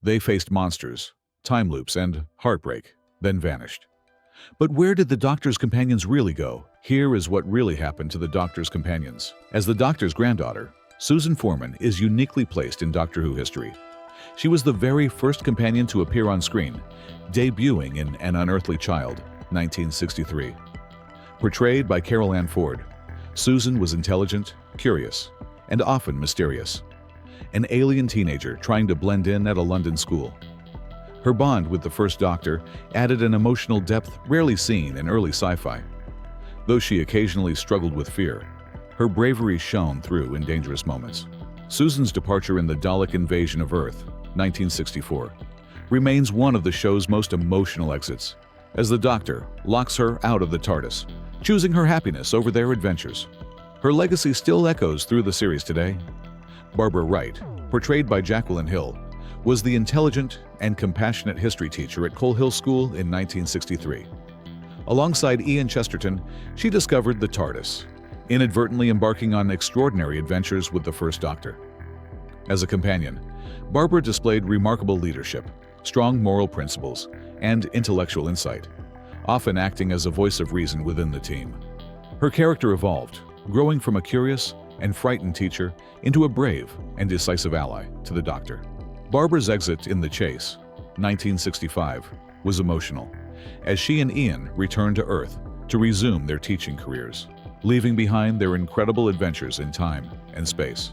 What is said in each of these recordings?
They faced monsters, time loops, and heartbreak, then vanished. But where did the Doctor's companions really go? Here is what really happened to the Doctor's companions. As the Doctor's granddaughter, Susan Foreman is uniquely placed in Doctor Who history. She was the very first companion to appear on screen, debuting in An Unearthly Child, 1963. Portrayed by Carol Ann Ford, Susan was intelligent, curious, and often mysterious. An alien teenager trying to blend in at a London school. Her bond with the First Doctor added an emotional depth rarely seen in early sci-fi. Though she occasionally struggled with fear, her bravery shone through in dangerous moments. Susan's departure in the Dalek invasion of Earth, 1964, remains one of the show's most emotional exits, as the Doctor locks her out of the TARDIS, choosing her happiness over their adventures. Her legacy still echoes through the series today. Barbara Wright, portrayed by Jacqueline Hill, was the intelligent and compassionate history teacher at Coal Hill School in 1963. Alongside Ian Chesterton, she discovered the TARDIS, inadvertently embarking on extraordinary adventures with the First Doctor. As a companion, Barbara displayed remarkable leadership, strong moral principles, and intellectual insight, often acting as a voice of reason within the team. Her character evolved, growing from a curious and frightened teacher into a brave and decisive ally to the Doctor. Barbara's exit in The Chase, 1965, was emotional, as she and Ian returned to Earth to resume their teaching careers, leaving behind their incredible adventures in time and space.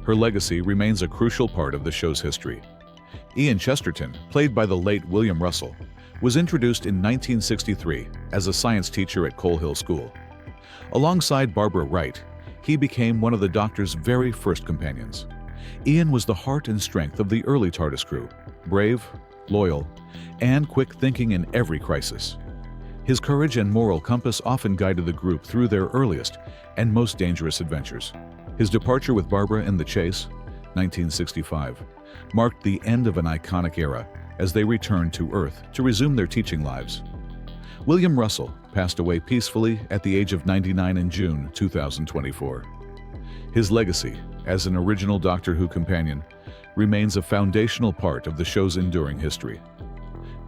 Her legacy remains a crucial part of the show's history. Ian Chesterton, played by the late William Russell, was introduced in 1963 as a science teacher at Coal Hill School. Alongside Barbara Wright, he became one of the Doctor's very first companions. Ian was the heart and strength of the early TARDIS crew, brave, loyal, and quick thinking in every crisis. His courage and moral compass often guided the group through their earliest and most dangerous adventures. His departure with Barbara in The Chase, 1965, marked the end of an iconic era as they returned to Earth to resume their teaching lives. William Russell passed away peacefully at the age of 99 in June 2024. His legacy as an original Doctor Who companion remains a foundational part of the show's enduring history.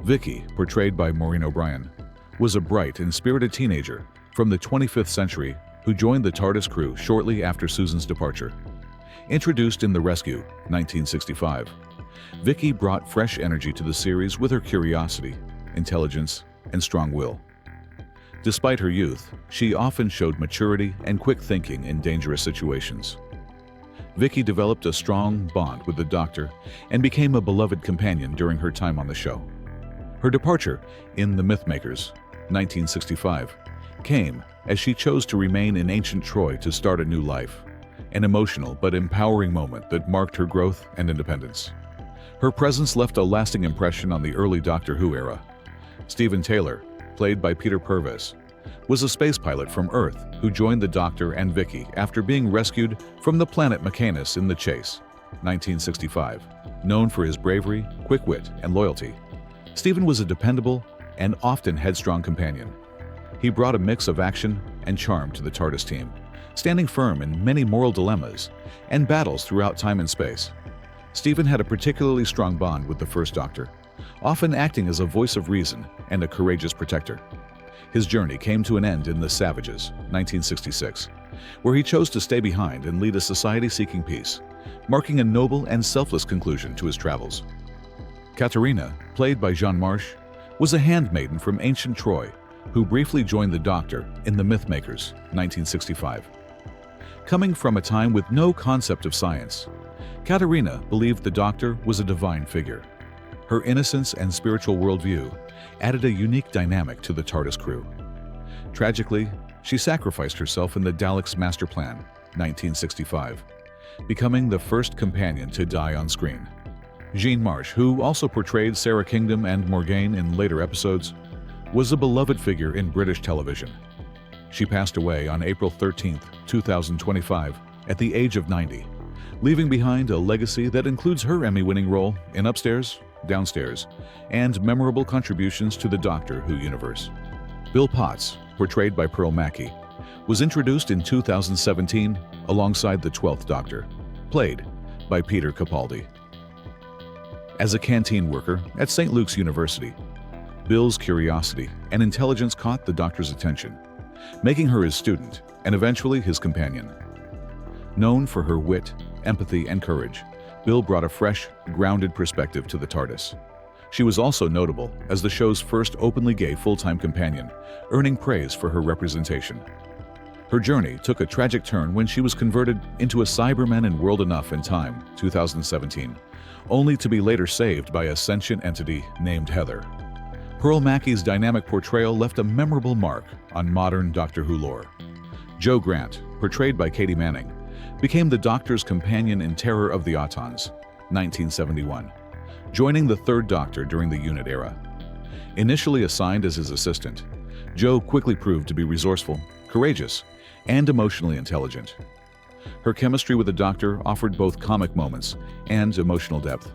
Vicky, portrayed by Maureen O'Brien, was a bright and spirited teenager from the 25th century who joined the TARDIS crew shortly after Susan's departure. Introduced in The Rescue, 1965, Vicky brought fresh energy to the series with her curiosity, intelligence, and strong will. Despite her youth, she often showed maturity and quick thinking in dangerous situations. Vicky developed a strong bond with the Doctor and became a beloved companion during her time on the show. Her departure in The Mythmakers, 1965, came as she chose to remain in ancient Troy to start a new life, an emotional but empowering moment that marked her growth and independence. Her presence left a lasting impression on the early Doctor Who era. Stephen Taylor, played by Peter Purves, was a space pilot from Earth who joined the Doctor and Vicky after being rescued from the planet Mechanus in The Chase, 1965. Known for his bravery, quick wit, and loyalty, Stephen was a dependable and often headstrong companion. He brought a mix of action and charm to the TARDIS team, standing firm in many moral dilemmas and battles throughout time and space. Stephen had a particularly strong bond with the First Doctor, often acting as a voice of reason and a courageous protector. His journey came to an end in The Savages, 1966, where he chose to stay behind and lead a society seeking peace, marking a noble and selfless conclusion to his travels. Katarina, played by Jean Marsh, was a handmaiden from ancient Troy who briefly joined the Doctor in The Mythmakers, 1965. Coming from a time with no concept of science, Katarina believed the Doctor was a divine figure. Her innocence and spiritual worldview added a unique dynamic to the TARDIS crew. Tragically, she sacrificed herself in the Daleks' master plan, 1965, becoming the first companion to die on screen. Jean Marsh, who also portrayed Sarah Kingdom and Morgaine in later episodes, was a beloved figure in British television. She passed away on April 13, 2025, at the age of 90, leaving behind a legacy that includes her Emmy-winning role in Upstairs, Downstairs, and memorable contributions to the Doctor Who universe. Bill Potts, portrayed by Pearl Mackie, was introduced in 2017 alongside the 12th Doctor, played by Peter Capaldi. As a canteen worker at St. Luke's University, Bill's curiosity and intelligence caught the doctor's attention, making her his student and eventually his companion. Known for her wit, empathy, and courage, Bill brought a fresh, grounded perspective to the TARDIS. She was also notable as the show's first openly gay full-time companion, earning praise for her representation. Her journey took a tragic turn when she was converted into a Cyberman in World Enough in Time, 2017, only to be later saved by a sentient entity named Heather. Pearl Mackey's dynamic portrayal left a memorable mark on modern Doctor Who lore. Jo Grant, portrayed by Katie Manning, became the Doctor's companion in Terror of the Autons, 1971, joining the Third Doctor during the Unit era. Initially assigned as his assistant, Jo quickly proved to be resourceful, courageous, and emotionally intelligent. Her chemistry with the Doctor offered both comic moments and emotional depth,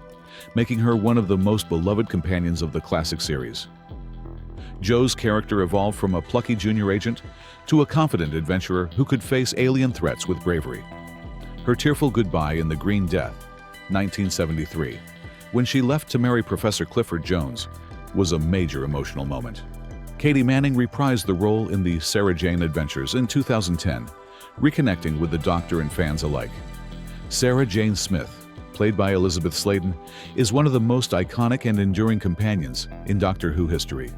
making her one of the most beloved companions of the classic series. Jo's character evolved from a plucky junior agent to a confident adventurer who could face alien threats with bravery. Her tearful goodbye in The Green Death, 1973, when she left to marry Professor Clifford Jones, was a major emotional moment. Katie Manning reprised the role in the Sarah Jane Adventures in 2010, reconnecting with the Doctor and fans alike. Sarah Jane Smith, played by Elizabeth Sladen, is one of the most iconic and enduring companions in Doctor Who history.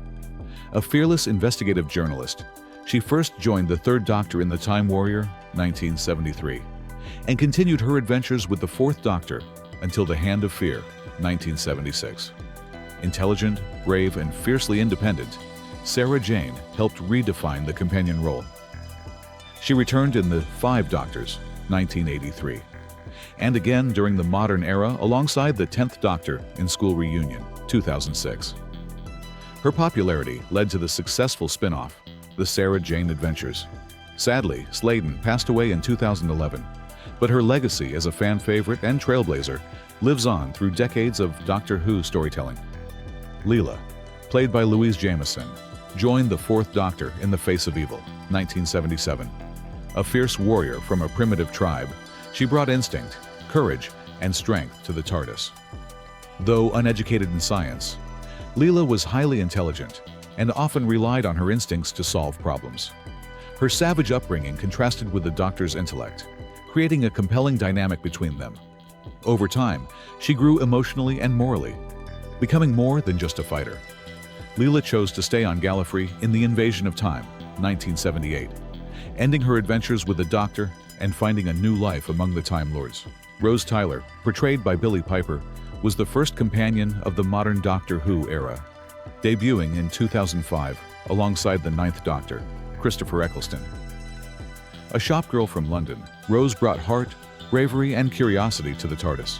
A fearless investigative journalist, she first joined the Third Doctor in The Time Warrior, 1973, and continued her adventures with the Fourth Doctor until The Hand of Fear, 1976. Intelligent, brave, and fiercely independent, Sarah Jane helped redefine the companion role. She returned in The Five Doctors, 1983, and again during the modern era alongside the 10th Doctor in School Reunion, 2006. Her popularity led to the successful spin-off, The Sarah Jane Adventures. Sadly, Sladen passed away in 2011, but her legacy as a fan favorite and trailblazer lives on through decades of Doctor Who storytelling. Leela, played by Louise Jameson, joined the Fourth Doctor in The Face of Evil, 1977. A fierce warrior from a primitive tribe, she brought instinct, courage, and strength to the TARDIS. Though uneducated in science, Leela was highly intelligent and often relied on her instincts to solve problems. Her savage upbringing contrasted with the Doctor's intellect, creating a compelling dynamic between them. Over time, she grew emotionally and morally, becoming more than just a fighter. Leela chose to stay on Gallifrey in The Invasion of Time, 1978, ending her adventures with the Doctor and finding a new life among the Time Lords. Rose Tyler, portrayed by Billie Piper, was the first companion of the modern Doctor Who era, debuting in 2005 alongside the Ninth Doctor, Christopher Eccleston. A shopgirl from London, Rose brought heart, bravery, and curiosity to the TARDIS.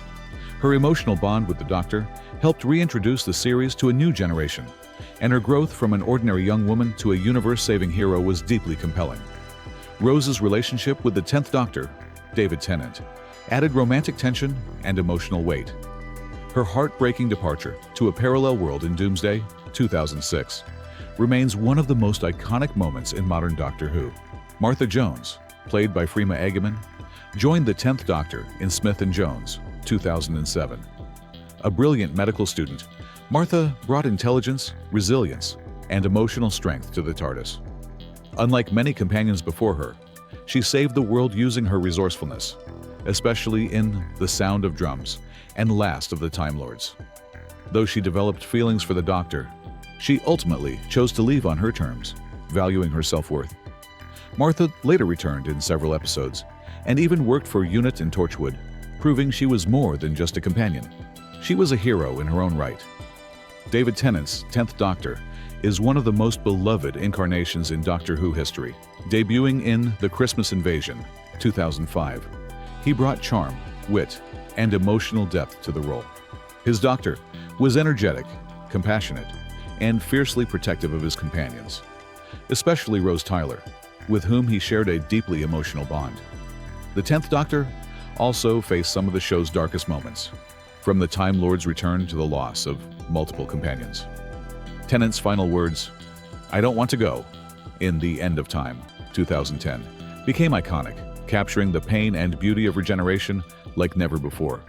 Her emotional bond with the Doctor helped reintroduce the series to a new generation, and her growth from an ordinary young woman to a universe-saving hero was deeply compelling. Rose's relationship with the 10th Doctor, David Tennant, added romantic tension and emotional weight. Her heartbreaking departure to a parallel world in Doomsday, 2006, remains one of the most iconic moments in modern Doctor Who. Martha Jones, played by Freema Agyeman, joined the 10th Doctor in Smith & Jones, 2007. A brilliant medical student, Martha brought intelligence, resilience, and emotional strength to the TARDIS. Unlike many companions before her, she saved the world using her resourcefulness, especially in The Sound of Drums and Last of the Time Lords. Though she developed feelings for the Doctor, she ultimately chose to leave on her terms, valuing her self-worth. Martha later returned in several episodes, and even worked for UNIT in Torchwood, proving she was more than just a companion. She was a hero in her own right. David Tennant's 10th Doctor is one of the most beloved incarnations in Doctor Who history. Debuting in The Christmas Invasion, 2005, he brought charm, wit, and emotional depth to the role. His Doctor was energetic, compassionate, and fiercely protective of his companions, especially Rose Tyler, with whom he shared a deeply emotional bond. The 10th Doctor also faced some of the show's darkest moments, from the Time Lord's return to the loss of multiple companions. Tennant's final words, "I don't want to go," in The End of Time, 2010, became iconic, capturing the pain and beauty of regeneration like never before.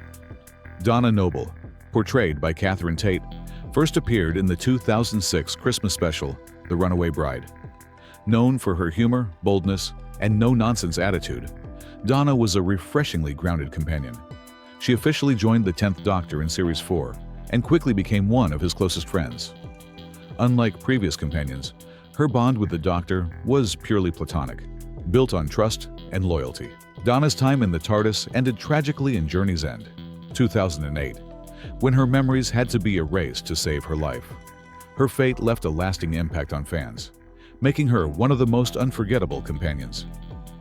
Donna Noble, portrayed by Catherine Tate, first appeared in the 2006 Christmas special, The Runaway Bride. Known for her humor, boldness, and no-nonsense attitude, Donna was a refreshingly grounded companion. She officially joined the 10th Doctor in Series 4 and quickly became one of his closest friends. Unlike previous companions, her bond with the Doctor was purely platonic, built on trust and loyalty. Donna's time in the TARDIS ended tragically in Journey's End, 2008, when her memories had to be erased to save her life. Her fate left a lasting impact on fans, making her one of the most unforgettable companions.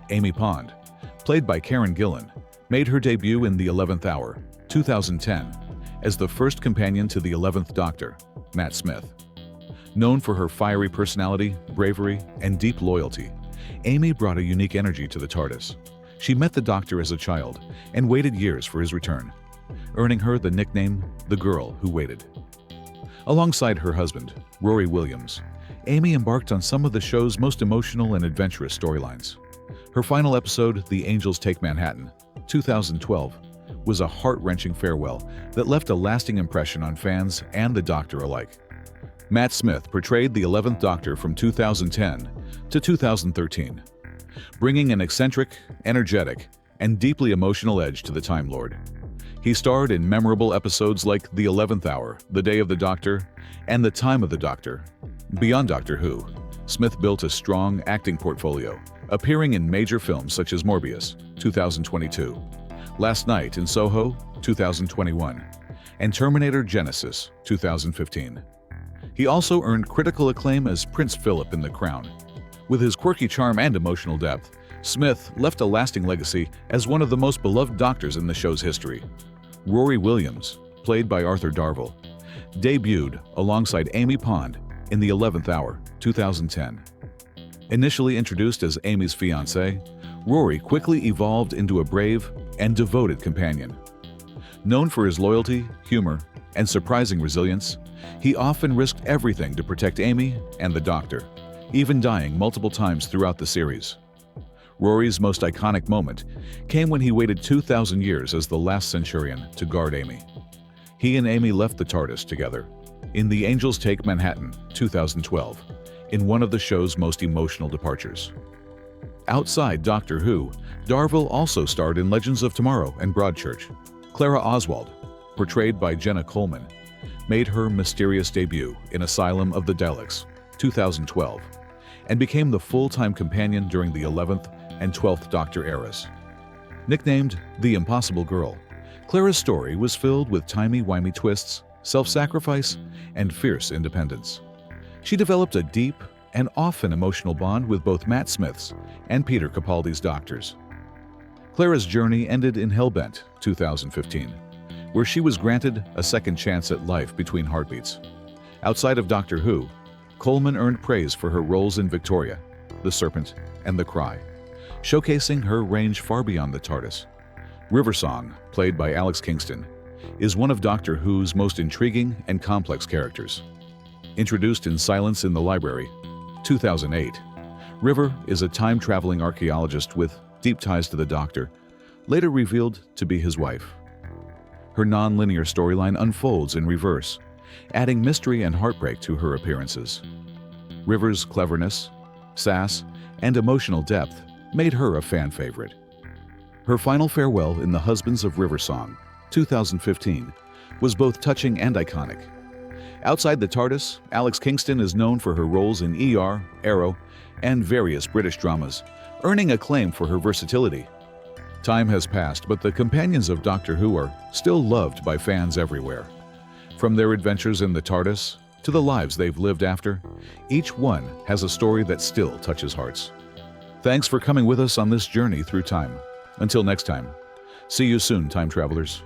Amy Pond, played by Karen Gillan, made her debut in The 11th Hour, 2010, as the first companion to the 11th Doctor, Matt Smith. Known for her fiery personality, bravery, and deep loyalty, Amy brought a unique energy to the TARDIS. She met the Doctor as a child and waited years for his return, earning her the nickname The Girl Who Waited. Alongside her husband, Rory Williams, Amy embarked on some of the show's most emotional and adventurous storylines. Her final episode, The Angels Take Manhattan, 2012, was a heart-wrenching farewell that left a lasting impression on fans and the Doctor alike. Matt Smith portrayed the 11th Doctor from 2010 to 2013, bringing an eccentric, energetic, and deeply emotional edge to the Time Lord. He starred in memorable episodes like The 11th Hour, The Day of the Doctor, and The Time of the Doctor. Beyond Doctor Who, Smith built a strong acting portfolio, appearing in major films such as Morbius, 2022, Last Night in Soho, 2021, and Terminator Genesis, 2015. He also earned critical acclaim as Prince Philip in The Crown. With his quirky charm and emotional depth, Smith left a lasting legacy as one of the most beloved Doctors in the show's history. Rory Williams, played by Arthur Darvill, debuted alongside Amy Pond in The 11th Hour, 2010. Initially introduced as Amy's fiancé, Rory quickly evolved into a brave and devoted companion. Known for his loyalty, humor, and surprising resilience, he often risked everything to protect Amy and the Doctor, even dying multiple times throughout the series. Rory's most iconic moment came when he waited 2,000 years as the last Centurion to guard Amy. He and Amy left the TARDIS together in The Angels Take Manhattan, 2012, in one of the show's most emotional departures. Outside Doctor Who, Darvill also starred in Legends of Tomorrow and Broadchurch. Clara Oswald, portrayed by Jenna Coleman, made her mysterious debut in Asylum of the Daleks, 2012, and became the full-time companion during the 11th and 12th Doctor eras. Nicknamed The Impossible Girl, Clara's story was filled with timey-wimey twists, self-sacrifice, and fierce independence. She developed a deep and often emotional bond with both Matt Smith's and Peter Capaldi's Doctors. Clara's journey ended in Hellbent, 2015, where she was granted a second chance at life between heartbeats. Outside of Doctor Who, Coleman earned praise for her roles in Victoria, The Serpent, and The Cry, showcasing her range far beyond the TARDIS. Riversong, played by Alex Kingston, is one of Doctor Who's most intriguing and complex characters. Introduced in Silence in the Library, 2008, River is a time-traveling archaeologist with deep ties to the Doctor, later revealed to be his wife. Her non-linear storyline unfolds in reverse, adding mystery and heartbreak to her appearances. River's cleverness, sass, and emotional depth made her a fan favorite. Her final farewell in The Husbands of Riversong, 2015, was both touching and iconic. Outside the TARDIS, Alex Kingston is known for her roles in ER, Arrow, and various British dramas, earning acclaim for her versatility. Time has passed, but the companions of Doctor Who are still loved by fans everywhere. From their adventures in the TARDIS to the lives they've lived after, each one has a story that still touches hearts. Thanks for coming with us on this journey through time. Until next time, see you soon, time travelers.